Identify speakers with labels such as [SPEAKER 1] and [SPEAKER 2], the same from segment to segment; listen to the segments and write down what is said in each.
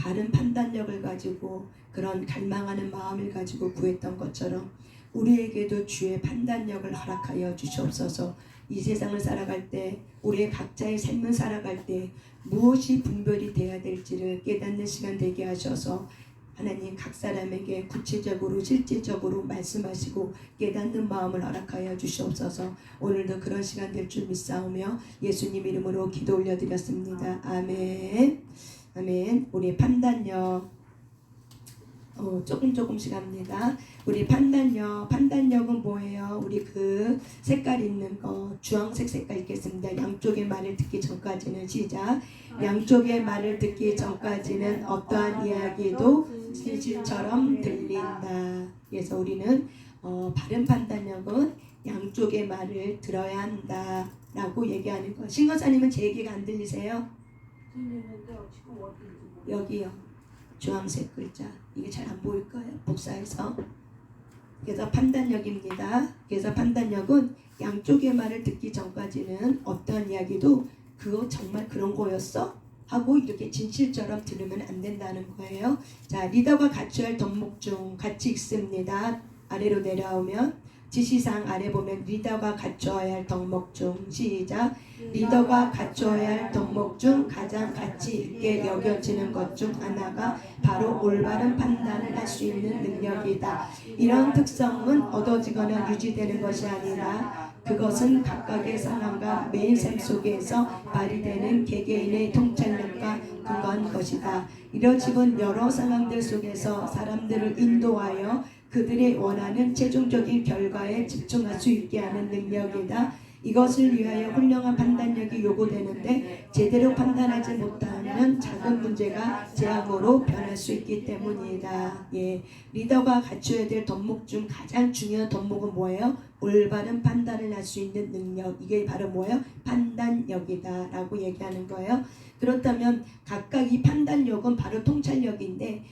[SPEAKER 1] 바른 판단력을 가지고 그런 갈망하는 마음을 가지고 구했던 것처럼 우리에게도 주의 판단력을 허락하여 주시옵소서. 이 세상을 살아갈 때 우리의 각자의 삶을 살아갈 때 무엇이 분별이 되어야 될지를 깨닫는 시간 되게 하셔서 하나님 각 사람에게 구체적으로 실질적으로 말씀하시고 깨닫는 마음을 허락하여 주시옵소서. 오늘도 그런 시간 될 줄 믿사오며 예수님 이름으로 기도 올려드렸습니다. 아멘. 아멘. 우리 판단력 조금씩 합니다. 우리 판단력은 뭐예요? 우리 그 색깔 있는 거 주황색 색깔 있겠습니다. 양쪽의 말을 듣기 전까지는 시작. 양쪽의 말을 듣기 전까지는 어떠한 이야기도 진실처럼 들린다. 그래서 우리는 바른 판단력은 양쪽의 말을 들어야 한다 라고 얘기하는 거. 신거사님은 제 얘기가 안 들리세요? 여기요. 주황색 글자. 이게 잘 안 보일 거예요. 복사해서. 그래서 판단력입니다. 그래서 판단력은 양쪽의 말을 듣기 전까지는 어떤 이야기도 그거 정말 그런 거였어? 하고 이렇게 진실처럼 들으면 안 된다는 거예요. 자, 리더가 갖춰야 할 덕목 중 같이 읽습니다. 아래로 내려오면 지시사항 아래 보면 리더가 갖춰야 할 덕목 중 시작. 리더가 갖춰야 할 덕목 중 가장 가치 있게 여겨지는 것 중 하나가 바로 올바른 판단을 할 수 있는 능력이다. 이런 특성은 얻어지거나 유지되는 것이 아니라 그것은 각각의 상황과 매일 삶 속에서 발휘되는 개개인의 통찰력과 근거한 것이다. 이뤄지는 여러 상황들 속에서 사람들을 인도하여 그들이 원하는 최종적인 결과에 집중할 수 있게 하는 능력이다. 이것을 위하여 훌륭한 판단력이 요구되는데 제대로 판단하지 못하면 작은 문제가 재앙으로 변할 수 있기 때문이다. 예, 리더가 갖춰야 될 덕목 중 가장 중요한 덕목은 뭐예요? 올바른 판단을 할 수 있는 능력. 이게 바로 뭐예요? 판단력이다 라고 얘기하는 거예요. 그렇다면 각각 이 판단력은 바로 통찰력인데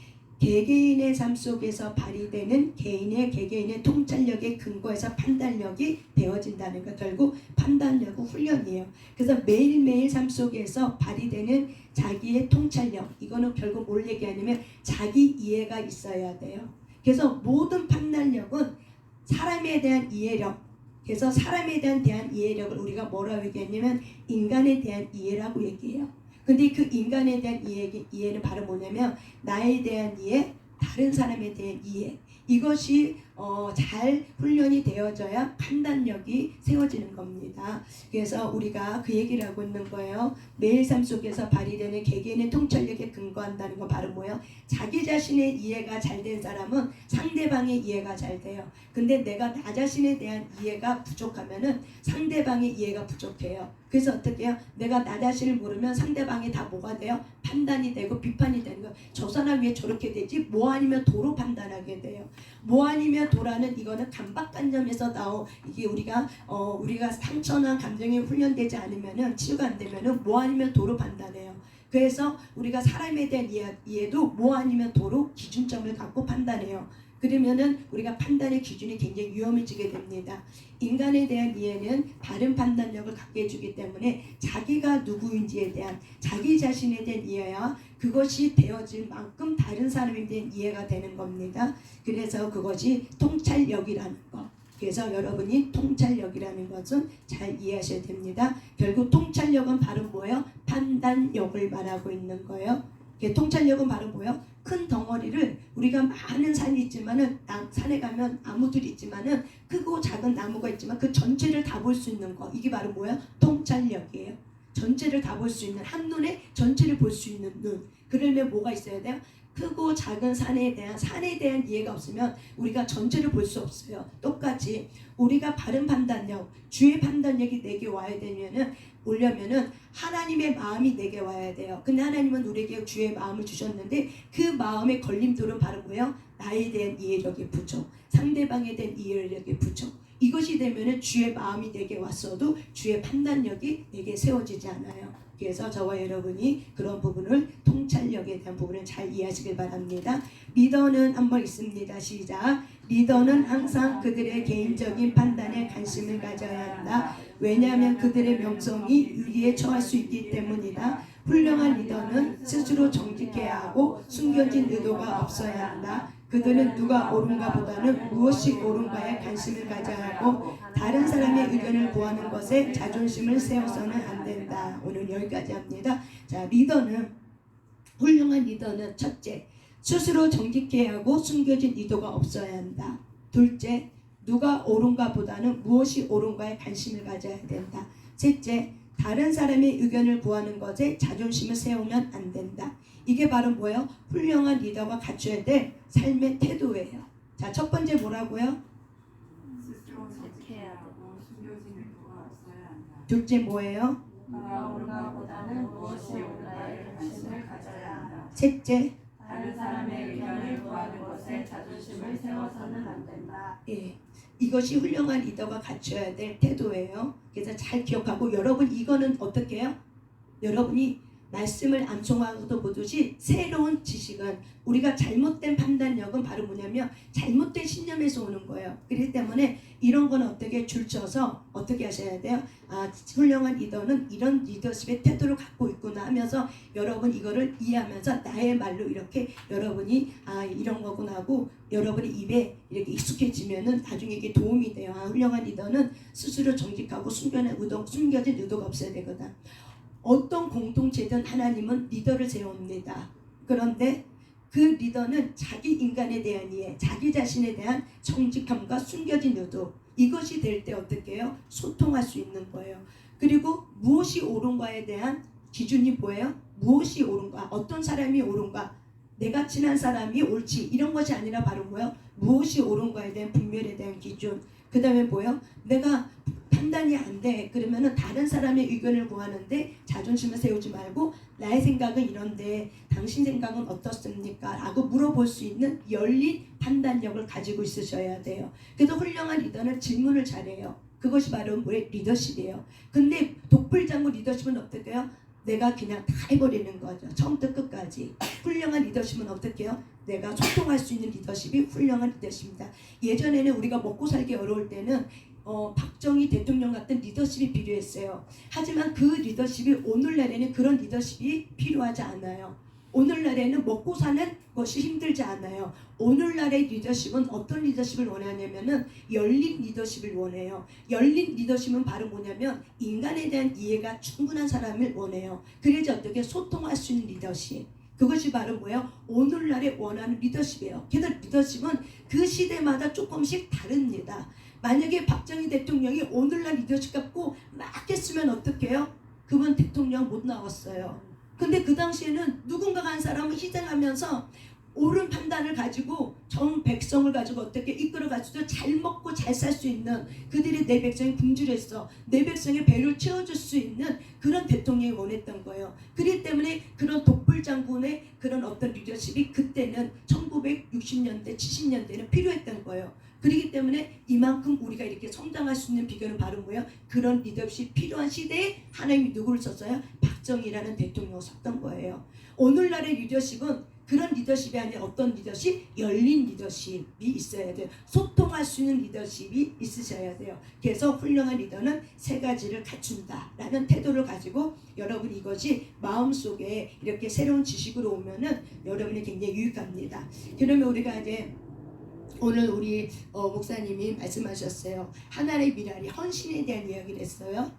[SPEAKER 1] 개개인의 삶 속에서 발휘되는 개개인의 통찰력에 근거해서 판단력이 되어진다는 것. 결국 판단력은 훈련이에요. 그래서 매일매일 삶 속에서 발휘되는 자기의 통찰력. 이거는 결국 뭘 얘기하냐면 자기 이해가 있어야 돼요. 그래서 모든 판단력은 사람에 대한 이해력. 그래서 사람에 대한 이해력을 우리가 뭐라고 얘기하냐면 인간에 대한 이해라고 얘기해요. 근데 그 인간에 대한 이해는 바로 뭐냐면 나에 대한 이해, 다른 사람에 대한 이해. 이것이 잘 훈련이 되어져야 판단력이 세워지는 겁니다. 그래서 우리가 그 얘기를 하고 있는 거예요. 매일 삶 속에서 발휘되는 개개인의 통찰력에 근거한다는 건 바로 뭐예요? 자기 자신의 이해가 잘 된 사람은 상대방의 이해가 잘 돼요. 근데 내가 나 자신에 대한 이해가 부족하면은 상대방의 이해가 부족해요. 그래서 어떻게 해요? 내가 나 자신을 모르면 상대방이 다 뭐가 돼요? 판단이 되고 비판이 되는 거예요. 저 사람 왜 저렇게 되지? 뭐 아니면 도로 판단하게 돼요. 뭐 아니면 도라는 이거는 강박관념에서 나온 이게 우리가 상처나 감정이 훈련되지 않으면은 치유가 안 되면은 뭐 아니면 도로 판단해요. 그래서 우리가 사람에 대한 이해도 뭐 아니면 도로 기준점을 갖고 판단해요. 그러면은 우리가 판단의 기준이 굉장히 위험해지게 됩니다. 인간에 대한 이해는 바른 판단력을 갖게 해주기 때문에 자기가 누구인지에 대한 자기 자신에 대한 이해야 그것이 되어질 만큼 다른 사람에 대한 이해가 되는 겁니다. 그래서 그것이 통찰력이라는 것. 그래서 여러분이 통찰력이라는 것은 잘 이해하셔야 됩니다. 결국 통찰력은 바로 뭐예요? 판단력을 말하고 있는 거예요. 통찰력은 바로 뭐예요? 큰 덩어리를 우리가 많은 산이 있지만은 산에 가면 나무들이 있지만은 크고 작은 나무가 있지만 그 전체를 다 볼 수 있는 거. 이게 바로 뭐예요? 통찰력이에요. 전체를 다 볼 수 있는 한눈에 전체를 볼 수 있는 눈. 그러면 뭐가 있어야 돼요? 크고 작은 산에 대한 이해가 없으면 우리가 전체를 볼 수 없어요. 똑같이 우리가 바른 판단력, 주의 판단력이 내게 와야 되면은 오려면은 하나님의 마음이 내게 와야 돼요. 근데 하나님은 우리에게 주의 마음을 주셨는데 그 마음의 걸림돌은 바로 뭐예요? 나에 대한 이해력의 부족, 상대방에 대한 이해력의 부족. 이것이 되면은 주의 마음이 내게 왔어도 주의 판단력이 내게 세워지지 않아요. 그래서 저와 여러분이 그런 부분을 통찰력에 대한 부분을 잘 이해하시길 바랍니다. 리더는 한번 있습니다. 시작. 리더는 항상 그들의 개인적인 판단에 관심을 가져야 한다. 왜냐하면 그들의 명성이 위기에 처할 수 있기 때문이다. 훌륭한 리더는 스스로 정직해야 하고 숨겨진 의도가 없어야 한다. 그들은 누가 옳은가 보다는 무엇이 옳은가에 관심을 가져야 하고 다른 사람의 의견을 구하는 것에 자존심을 세워서는 안 된다. 오늘 여기까지 합니다. 자, 훌륭한 리더는 첫째, 스스로 정직해야 하고 숨겨진 의도가 없어야 한다. 둘째, 누가 옳은가 보다는 무엇이 옳은가에 관심을 가져야 된다. 셋째, 다른 사람의 의견을 구하는 것에 자존심을 세우면 안 된다. 이게 바로 뭐예요? 훌륭한 리더가 갖춰야 될 삶의 태도예요. 자, 첫 번째 뭐라고요?
[SPEAKER 2] 스스로 정직해야 하고 숨겨진 의도가 없어야 한다.
[SPEAKER 1] 둘째 뭐예요?
[SPEAKER 2] 누가 옳은가 보다는 무엇이 옳은가에 관심을 가져야 한다.
[SPEAKER 1] 셋째,
[SPEAKER 2] 다른 사람의 의견을 구하는 것에 자존심을 세워서는 안 된다.
[SPEAKER 1] 예, 이것이 훌륭한 리더가 갖춰야 될 태도예요. 그래서 잘 기억하고 여러분 이거는 어떻게 해요? 여러분이 말씀을 암송하고도 보듯이 새로운 지식은 우리가 잘못된 판단력은 바로 뭐냐면 잘못된 신념에서 오는 거예요. 그렇기 때문에 이런 건 어떻게 줄쳐서 어떻게 하셔야 돼요? 아, 훌륭한 리더는 이런 리더십의 태도를 갖고 있구나 하면서 여러분 이거를 이해하면서 나의 말로 이렇게 여러분이 아 이런 거구나 하고 여러분의 입에 이렇게 익숙해지면은 나중에 이게 도움이 돼요. 아, 훌륭한 리더는 스스로 정직하고 숨겨진 의도가 없어야 되거든. 어떤 공동체든 하나님은 리더를 세웁니다. 그런데 그 리더는 자기 인간에 대한 이해, 자기 자신에 대한 정직함과 숨겨진 의도, 이것이 될 때 어떻게 해요? 소통할 수 있는 거예요. 그리고 무엇이 옳은가에 대한 기준이 뭐예요? 무엇이 옳은가? 어떤 사람이 옳은가? 내가 친한 사람이 옳지 이런 것이 아니라 바로 뭐예요? 무엇이 옳은가에 대한 분별에 대한 기준. 그 다음에 뭐예요? 내가 판단이 안 돼. 그러면은 다른 사람의 의견을 구하는데 자존심을 세우지 말고 나의 생각은 이런데 당신 생각은 어떻습니까? 라고 물어볼 수 있는 열린 판단력을 가지고 있으셔야 돼요. 그래서 훌륭한 리더는 질문을 잘해요. 그것이 바로 뭐예요? 리더십이에요. 근데 독불장구 리더십은 어떻게 해요? 내가 그냥 다 해버리는 거죠. 처음부터 끝까지. 훌륭한 리더십은 어떻게 해요? 내가 소통할 수 있는 리더십이 훌륭한 리더십입니다. 예전에는 우리가 먹고 살기 어려울 때는 박정희 대통령 같은 리더십이 필요했어요. 하지만 그 리더십이 오늘날에는 그런 리더십이 필요하지 않아요. 오늘날에는 먹고 사는 것이 힘들지 않아요. 오늘날의 리더십은 어떤 리더십을 원하냐면은 열린 리더십을 원해요. 열린 리더십은 바로 뭐냐면 인간에 대한 이해가 충분한 사람을 원해요. 그래서 어떻게 소통할 수 있는 리더십. 그것이 바로 뭐예요? 오늘날에 원하는 리더십이에요. 그래서 리더십은 그 시대마다 조금씩 다릅니다. 만약에 박정희 대통령이 오늘날 리더십 갖고 막 했으면 어떻게 해요? 그분 대통령 못 나왔어요. 근데 그 당시에는 누군가 한 사람을 희생하면서 옳은 판단을 가지고 전 백성을 가지고 어떻게 이끌어가지고 잘 먹고 잘 살 수 있는 그들이 내 백성이 굶주렸어. 내 백성의 배를 채워줄 수 있는 그런 대통령이 원했던 거예요. 그렇기 때문에 그런 독불장군의 그런 어떤 리더십이 그때는 1960년대, 70년대는 필요했던 거예요. 그렇기 때문에 이만큼 우리가 이렇게 성장할 수 있는 비결은 바로 뭐예요? 그런 리더십이 필요한 시대에 하나님이 누구를 썼어요? 박정희라는 대통령을 썼던 거예요. 오늘날의 리더십은 그런 리더십이 아니라 어떤 리더십? 열린 리더십이 있어야 돼요. 소통할 수 있는 리더십이 있으셔야 돼요. 그래서 훌륭한 리더는 세 가지를 갖춘다라는 태도를 가지고 여러분 이것이 마음속에 이렇게 새로운 지식으로 오면은 여러분이 굉장히 유익합니다. 그러면 우리가 이제 오늘 우리 목사님이 말씀하셨어요. 하나님의 미랄이 헌신에 대한 이야기를 했어요.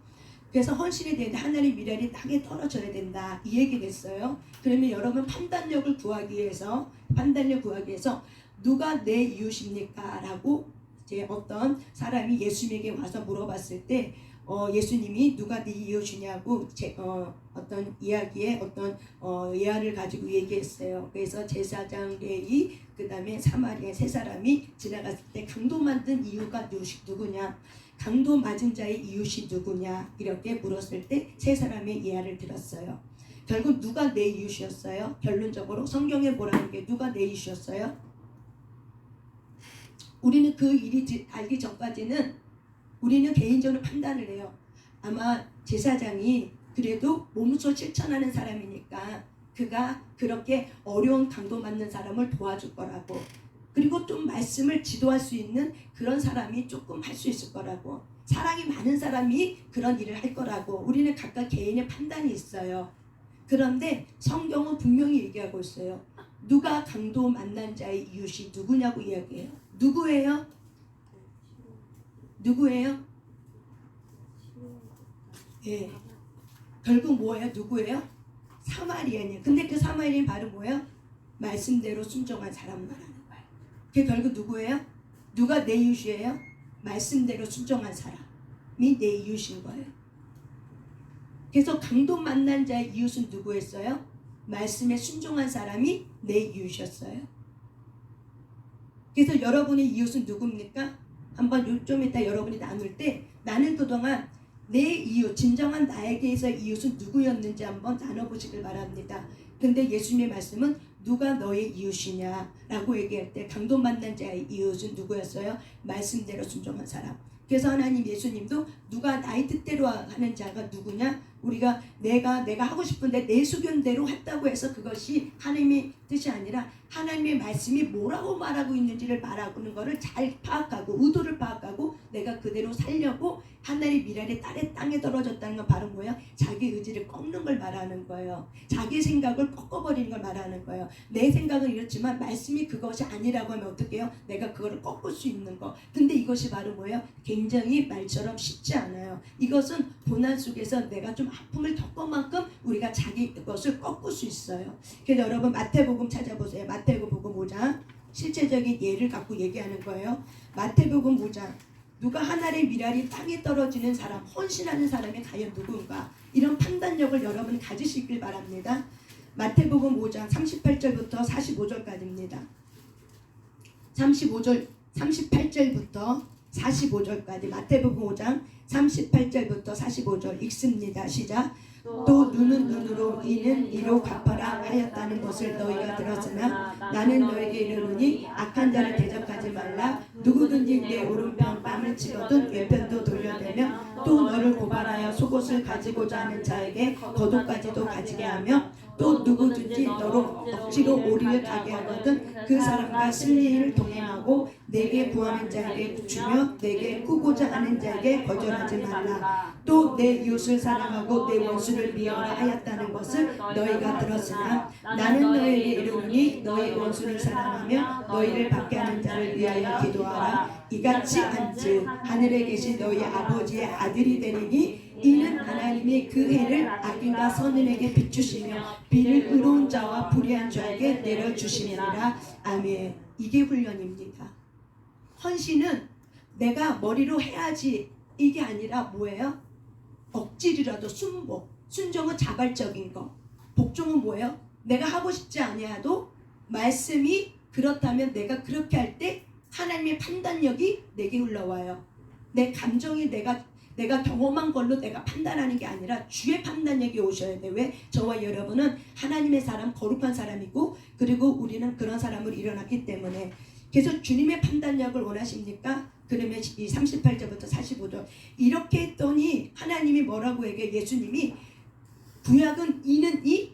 [SPEAKER 1] 그래서 헌신에 대한 하나님의 미랄이 땅에 떨어져야 된다 이 얘기를 했어요. 그러면 여러분 판단력을 구하기 위해서 누가 내 이웃입니까? 라고 이제 어떤 사람이 예수님에게 와서 물어봤을 때 예수님이 누가 네 이웃이냐고 어떤 이야기에 어떤 예화를 가지고 얘기했어요. 그래서 제사장 레위 그 다음에 사마리아 세 사람이 지나갔을 때 강도 만든 이유가 누구냐, 강도 맞은 자의 이웃이 누구냐 이렇게 물었을 때 세 사람의 예화를 들었어요. 결국 누가 내 이웃이었어요? 결론적으로 성경에 뭐라는 게 누가 내 이웃이었어요? 우리는 그 일이 알기 전까지는 우리는 개인적으로 판단을 해요. 아마 제사장이 그래도 몸소 실천하는 사람이니까 그가 그렇게 어려운 강도 맞는 사람을 도와줄 거라고, 그리고 좀 말씀을 지도할 수 있는 그런 사람이 조금 할 수 있을 거라고, 사랑이 많은 사람이 그런 일을 할 거라고 우리는 각각 개인의 판단이 있어요. 그런데 성경은 분명히 얘기하고 있어요. 누가 강도 만난 자의 이웃이 누구냐고 이야기해요. 누구예요? 누구예요? 예. 결국 뭐예요? 누구예요? 사마리아인이에요. 근데 그 사마리아인 바로 뭐예요? 말씀대로 순종한 사람 말하는 거예요. 그게 결국 누구예요? 누가 내 이웃이에요? 말씀대로 순종한 사람이 내 이웃인 거예요. 그래서 강도 만난 자의 이웃은 누구였어요? 말씀에 순종한 사람이 내 이웃이었어요. 그래서 여러분의 이웃은 누굽니까? 한번 좀 이따 여러분이 나눌 때 나는 그동안 내 이웃, 진정한 나에게서 이웃은 누구였는지 한번 나눠보시길 바랍니다. 근데 예수님의 말씀은 누가 너의 이웃이냐 라고 얘기할 때 강도 만난 자의 이웃은 누구였어요? 말씀대로 순종한 사람. 그래서 하나님 예수님도 누가 나의 뜻대로 하는 자가 누구냐? 우리가 내가 하고 싶은데 내 수견대로 했다고 해서 그것이 하나님의 뜻이 아니라 하나님의 말씀이 뭐라고 말하고 있는지를 말하는 거를 잘 파악하고 의도를 파악하고 내가 그대로 살려고 하나님의 미랄이 땅에 떨어졌다는 건 바로 뭐예요? 자기 의지를 꺾는 걸 말하는 거예요. 자기 생각을 꺾어버리는 걸 말하는 거예요. 내 생각은 이렇지만 말씀이 그것이 아니라고 하면 어떻게 해요? 내가 그거를 꺾을 수 있는 거. 근데 이것이 바로 뭐예요? 굉장히 말처럼 쉽지 않아요. 이것은 고난 속에서 내가 좀 아픔을 겪은 만큼 우리가 자기 것을 꺾을 수 있어요. 그래서 여러분 마태복음 찾아보세요. 마태복음 5장 실제적인 예를 갖고 얘기하는 거예요. 마태복음 5장 누가 하늘의 미랄이 땅에 떨어지는 사람, 헌신하는 사람이 과연 누군가 이런 판단력을 여러분 가지시길 바랍니다. 마태복음 5장 38절부터 45절까지입니다. 38절부터 45절까지 마태복음 5장 38절부터 45절 읽습니다. 시작. 또 눈은 눈으로 이는 이로 갚아라 하였다는 것을 너희가 들었으나 나는 너에게 이르노니 악한 자를 대적하지 말라. 누구든지 내 오른편 뺨을 치거든 왼편도 돌려대며 또 너를 고발하여 속옷을 가지고자 하는 자에게 겉옷까지도 가지게 하며 또 누구든지 너로 억지로 오리를 가게 하거든 그 사람과 승리를 동행하고 내게 구하는 자에게 주며 내게 꾸고자 하는 자에게 거절하지 말라. 또 내 이웃을 사랑하고 내 원수를 미워라 하였다는 것을 너희가 들었으나 나는 너희에게 이르노니 너희 원수를 사랑하며 너희를 받게 하는 자를 위하여 기도하라. 이같이 한즉 하늘에 계신 너희 아버지의 아들이 되리니 이는 하나님이 그 해를 악인과 선인에게 비추시며 비를 의로운 자와 불의한 자에게 내려주시니라. 아멘. 이게 훈련입니다. 헌신은 내가 머리로 해야지 이게 아니라 뭐예요? 억지로라도 순복. 순종은 자발적인 거. 복종은 뭐예요? 내가 하고 싶지 아니하도 말씀이 그렇다면 내가 그렇게 할 때 하나님의 판단력이 내게 흘러와요. 내 감정이 내가 경험한 걸로 내가 판단하는 게 아니라 주의 판단력이 오셔야 돼. 왜? 저와 여러분은 하나님의 사람, 거룩한 사람이고 그리고 우리는 그런 사람을 일어났기 때문에 그래서 주님의 판단력을 원하십니까? 그러면 이 38절부터 45절 이렇게 했더니 하나님이 뭐라고 얘기해? 예수님이 구약은 이는 이,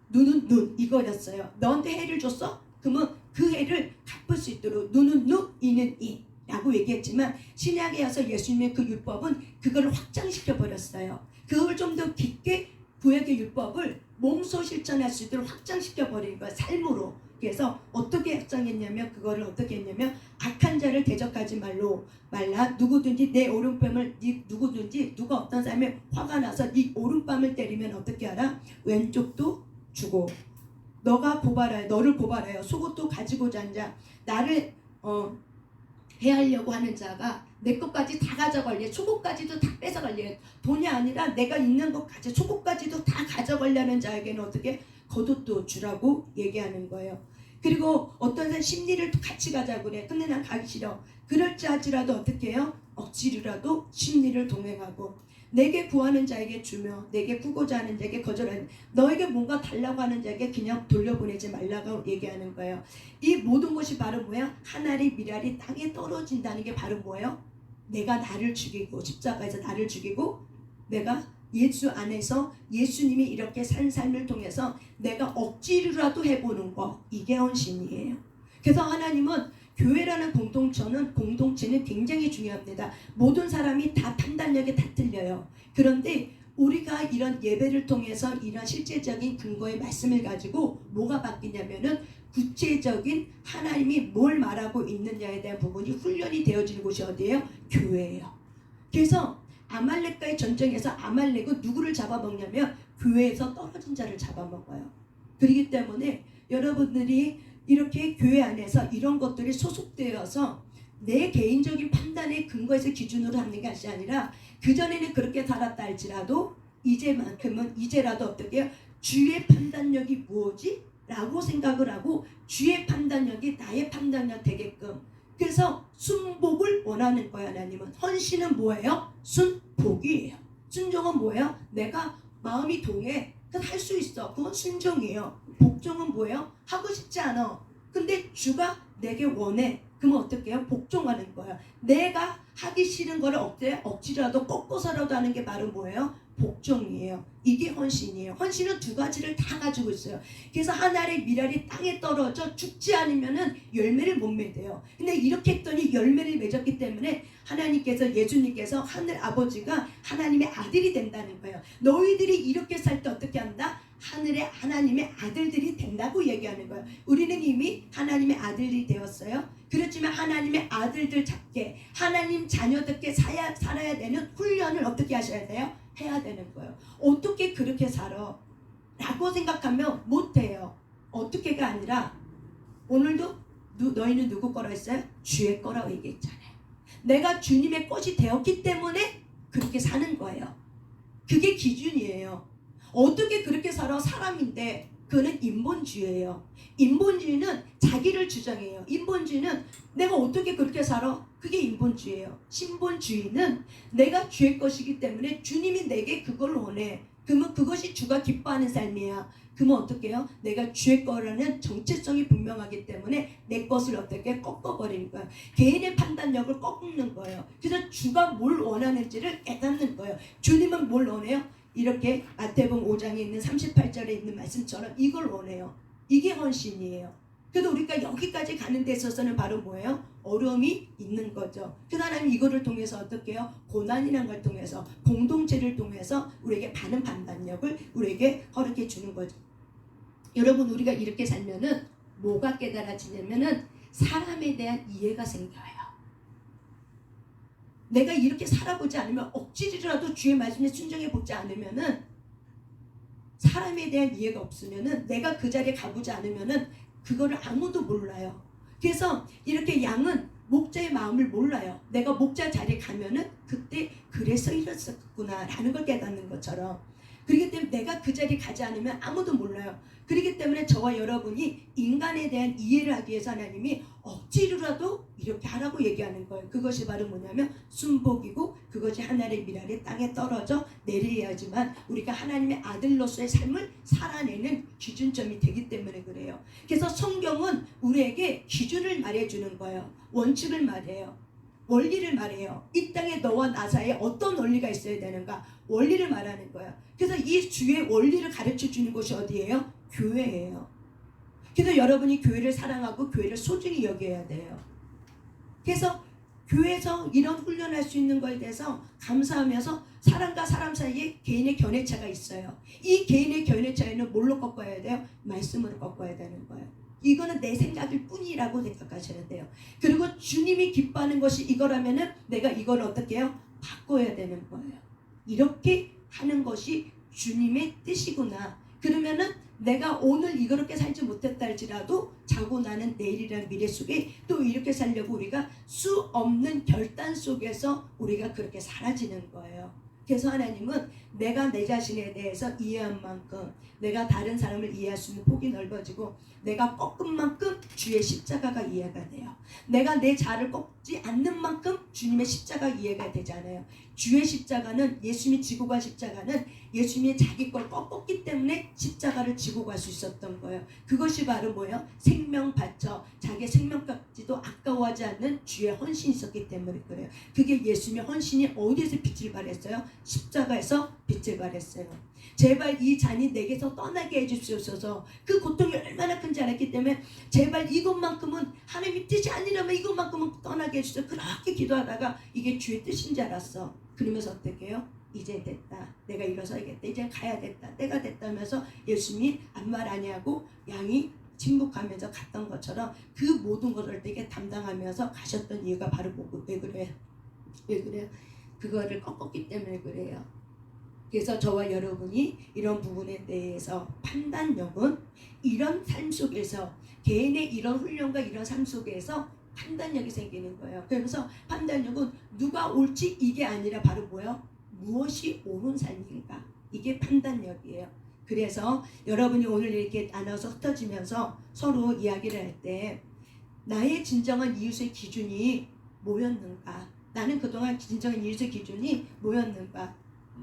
[SPEAKER 1] 눈은 눈 이거였어요. 너한테 해를 줬어? 그러면 그 해를 갚을 수 있도록 눈은 눈, 이는 이 라고 얘기했지만 신약에 와서 예수님의 그 율법은 그걸 확장시켜 버렸어요. 그걸 좀 더 깊게 구약의 율법을 몸소 실천할 수 있도록 확장시켜 버린 거예요. 삶으로. 그래서 어떻게 확장했냐면 그거를 어떻게 했냐면 악한 자를 대적하지 말라. 누구든지 내 오른뺨을 누구든지 누가 어떤 사람이 화가 나서 네 오른뺨을 때리면 어떻게 하라? 왼쪽도 주고 너를 고발하여 속옷도 가지고자 하는 자 나를 해하려고 하는 자가 내 것까지 다 가져갈래. 속옷까지도 다 뺏어갈래. 돈이 아니라 내가 있는 것까지 속옷까지도 다 가져가려는 자에게는 어떻게 겉옷도 주라고 얘기하는 거예요. 그리고 어떤 사람 심리를 같이 가자고 그래. 근데 난 가기 싫어. 그럴지라도 어떻게 해요? 억지로라도 심리를 동행하고 내게 구하는 자에게 주며 내게 구고자 하는 자에게 거절하는 너에게 뭔가 달라고 하는 자에게 그냥 돌려보내지 말라고 얘기하는 거예요. 이 모든 것이 바로 뭐예요? 하늘의 미랄이 땅에 떨어진다는 게 바로 뭐예요? 내가 나를 죽이고 십자가에서 나를 죽이고 내가 예수 안에서 예수님이 이렇게 산 삶을 통해서 내가 억지로라도 해보는 거 이게 헌신이에요. 그래서 하나님은 교회라는 공동체는 굉장히 중요합니다. 모든 사람이 다 판단력이 다 틀려요. 그런데 우리가 이런 예배를 통해서 이런 실제적인 근거의 말씀을 가지고 뭐가 바뀌냐면은 구체적인 하나님이 뭘 말하고 있느냐에 대한 부분이 훈련이 되어지는 곳이 어디예요? 교회예요. 그래서 아말렉과의 전쟁에서 아말렉은 누구를 잡아먹냐면 교회에서 떨어진 자를 잡아먹어요. 그렇기 때문에 여러분들이 이렇게 교회 안에서 이런 것들이 소속되어서 내 개인적인 판단의 근거에서 기준으로 하는 것이 아니라 그전에는 그렇게 살았다 할지라도 이제라도 어떻게 해요? 주의 판단력이 무엇이? 라고 생각을 하고 주의 판단력이 나의 판단력 되게끔, 그래서 순복을 원하는 거야. 하나님은 헌신은 뭐예요? 순복이에요. 순종은 뭐예요? 내가 마음이 동해 할 수 있어. 그건 순종이에요. 복종은 뭐예요? 하고 싶지 않아. 근데 주가 내게 원해. 그러면 어떻게 해요? 복종하는 거야. 내가 하기 싫은 거를 억지라도 꺾어서라도 하는 게 바로 뭐예요? 복종이에요. 이게 헌신이에요. 헌신은 두 가지를 다 가지고 있어요. 그래서 하늘의 미랄이 땅에 떨어져 죽지 않으면은 열매를 못 맺어요. 근데 이렇게 했더니 열매를 맺었기 때문에 하나님께서, 예수님께서, 하늘 아버지가 하나님의 아들이 된다는 거예요. 너희들이 이렇게 살 때 어떻게 한다? 하나님의 아들들이 된다고 얘기하는 거예요. 우리는 이미 하나님의 아들이 되었어요. 그렇지만 하나님의 아들들 잡게, 하나님 자녀답게 살아야 되는 훈련을 어떻게 하셔야 돼요? 해야 되는 거예요. 어떻게 그렇게 살아? 라고 생각하면 못해요. 어떻게가 아니라 오늘도 너희는 누구 거라 했어요? 주의 거라고 얘기했잖아요. 내가 주님의 것이 되었기 때문에 그렇게 사는 거예요. 그게 기준이에요. 어떻게 그렇게 살아? 사람인데 그는 인본주의예요. 인본주의는 자기를 주장해요. 인본주의는 내가 어떻게 그렇게 살아? 그게 인본주의예요. 신본주의는 내가 주의 것이기 때문에 주님이 내게 그걸 원해. 그러면 그것이 주가 기뻐하는 삶이야. 그러면 어떻게 해요? 내가 주의 거라는 정체성이 분명하기 때문에 내 것을 어떻게 꺾어버리는 거야. 개인의 판단력을 꺾는 거예요. 그래서 주가 뭘 원하는지를 깨닫는 거예요. 주님은 뭘 원해요? 이렇게 마태복음 5장에 있는 38절에 있는 말씀처럼 이걸 원해요. 이게 헌신이에요. 그래도 우리가 여기까지 가는 데 있어서는 바로 뭐예요? 어려움이 있는 거죠. 그 하나님 이거를 통해서 어떻게 해요? 고난이라는 걸 통해서, 공동체를 통해서 우리에게 많은 판단력을 우리에게 허락해 주는 거죠. 여러분, 우리가 이렇게 살면은 뭐가 깨달아지냐면은 사람에 대한 이해가 생겨요. 내가 이렇게 살아보지 않으면, 억지로라도 주의 말씀에 순종해 보지 않으면은, 사람에 대한 이해가 없으면은, 내가 그 자리에 가보지 않으면은 그거를 아무도 몰라요. 그래서 이렇게 양은 목자의 마음을 몰라요. 내가 목자 자리에 가면은 그때 그래서 이랬었구나 라는 걸 깨닫는 것처럼. 그렇기 때문에 내가 그 자리에 가지 않으면 아무도 몰라요. 그렇기 때문에 저와 여러분이 인간에 대한 이해를 하기 위해서 하나님이 억지로라도 이렇게 하라고 얘기하는 거예요. 그것이 바로 뭐냐면 순복이고, 그것이 하늘의 미랄이 땅에 떨어져 내려야지만 우리가 하나님의 아들로서의 삶을 살아내는 기준점이 되기 때문에 그래요. 그래서 성경은 우리에게 기준을 말해주는 거예요. 원칙을 말해요. 원리를 말해요. 이 땅에 너와 나 사이에 어떤 원리가 있어야 되는가, 원리를 말하는 거예요. 그래서 이 주의 원리를 가르쳐 주는 곳이 어디예요? 교회예요. 그래서 여러분이 교회를 사랑하고 교회를 소중히 여겨야 돼요. 그래서 교회에서 이런 훈련할 수 있는 것에 대해서 감사하면서 사람과 사람 사이에 개인의 견해차가 있어요. 이 개인의 견해차에는 뭘로 꺾어야 돼요? 말씀으로 꺾어야 되는 거예요. 이거는 내 생각일 뿐이라고 생각하셔야 돼요. 그리고 주님이 기뻐하는 것이 이거라면은 내가 이걸 어떻게 해요? 바꿔야 되는 거예요. 이렇게 하는 것이 주님의 뜻이구나. 그러면은 내가 오늘 이렇게 살지 못했다 할지라도 자고 나는 내일이라는 미래 속에 또 이렇게 살려고 우리가 수 없는 결단 속에서 우리가 그렇게 사라지는 거예요. 그래서 하나님은 내가 내 자신에 대해서 이해한 만큼, 내가 다른 사람을 이해할 수 있는 폭이 넓어지고, 내가 꺾은 만큼 주의 십자가가 이해가 돼요. 내가 내 자를 꺾지 않는 만큼 주님의 십자가 이해가 되잖아요. 주의 십자가는, 예수님이 지고 간 십자가는 예수님이 자기 걸 꺾었기 때문에 십자가를 지고 갈 수 있었던 거예요. 그것이 바로 뭐예요? 생명 바쳐 자기의 생명까지도 아까워하지 않는 주의 헌신이 있었기 때문에 그래요. 그게 예수님의 헌신이 어디에서 빛을 발했어요? 십자가에서 빛을 발했어요. 제발 이 잔이 내게서 떠나게 해주시옵소서. 그 고통이 얼마나 큰지 알았기 때문에 제발 이것만큼은 하나님의 뜻이 아니라면 이것만큼은 떠나게 해주세요. 그렇게 기도하다가 이게 주의 뜻인 줄 알았어. 그러면서 어떻게 해요? 이제 됐다. 내가 일어서야겠다. 이제 가야 됐다. 때가 됐다면서 예수님이 아무 말 아니하고 양이 침묵하면서 갔던 것처럼 그 모든 것을 되게 담당하면서 가셨던 이유가 바로 뭐고 왜 그래요? 왜 그래요? 그거를 꺾었기 때문에 그래요. 그래서 저와 여러분이 이런 부분에 대해서 판단력은 이런 삶 속에서 개인의 이런 훈련과 이런 삶 속에서 판단력이 생기는 거예요. 그래서 판단력은 누가 옳지 이게 아니라 바로 뭐예요? 무엇이 옳은 삶인가? 이게 판단력이에요. 그래서 여러분이 오늘 이렇게 나눠서 흩어지면서 서로 이야기를 할 때 나의 진정한 이웃의 기준이 뭐였는가? 나는 그동안 진정한 이웃의 기준이 뭐였는가?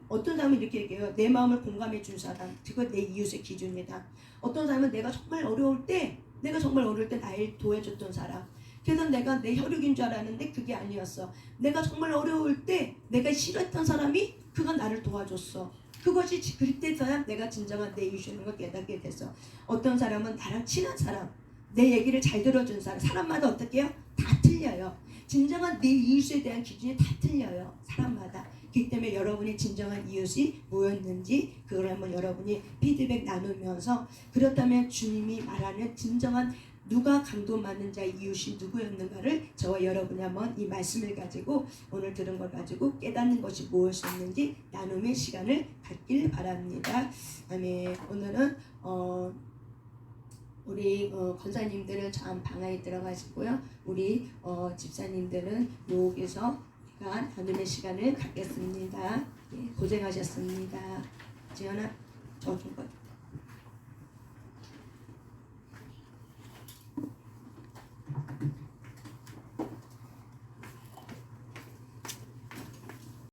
[SPEAKER 1] 어떤 사람은 이렇게 얘기해요. 내 마음을 공감해 준 사람, 그거 내 이웃의 기준이다. 어떤 사람은 내가 정말 어려울 때 나를 도와줬던 사람. 그래서 내가 내 혈육인 줄 알았는데 그게 아니었어. 내가 정말 어려울 때 내가 싫어했던 사람이 그가 나를 도와줬어. 그것이 그때서야 내가 진정한 내 이웃인 걸 깨닫게 됐어. 어떤 사람은 나랑 친한 사람, 내 얘기를 잘 들어준 사람. 사람마다 어떻게 해요? 다 틀려요. 진정한 내 이웃에 대한 기준이 다 틀려요. 사람마다. 그렇기 때문에 여러분의 진정한 이웃이 뭐였는지 그걸 한번 여러분이 피드백 나누면서 그렇다면 주님이 말하는 진정한 누가 강도 많은 자의 이웃이 누구였는가를 저와 여러분이 한번 이 말씀을 가지고 오늘 들은 걸 가지고 깨닫는 것이 무엇이었는지 나눔의 시간을 갖길 바랍니다. 아멘. 오늘은 우리 권사님들은 저 방에 들어가시고요. 우리 집사님들은 여기서 나눔의 시간을 갖겠습니다. 예, 고생하셨습니다. 지연아, 저 좀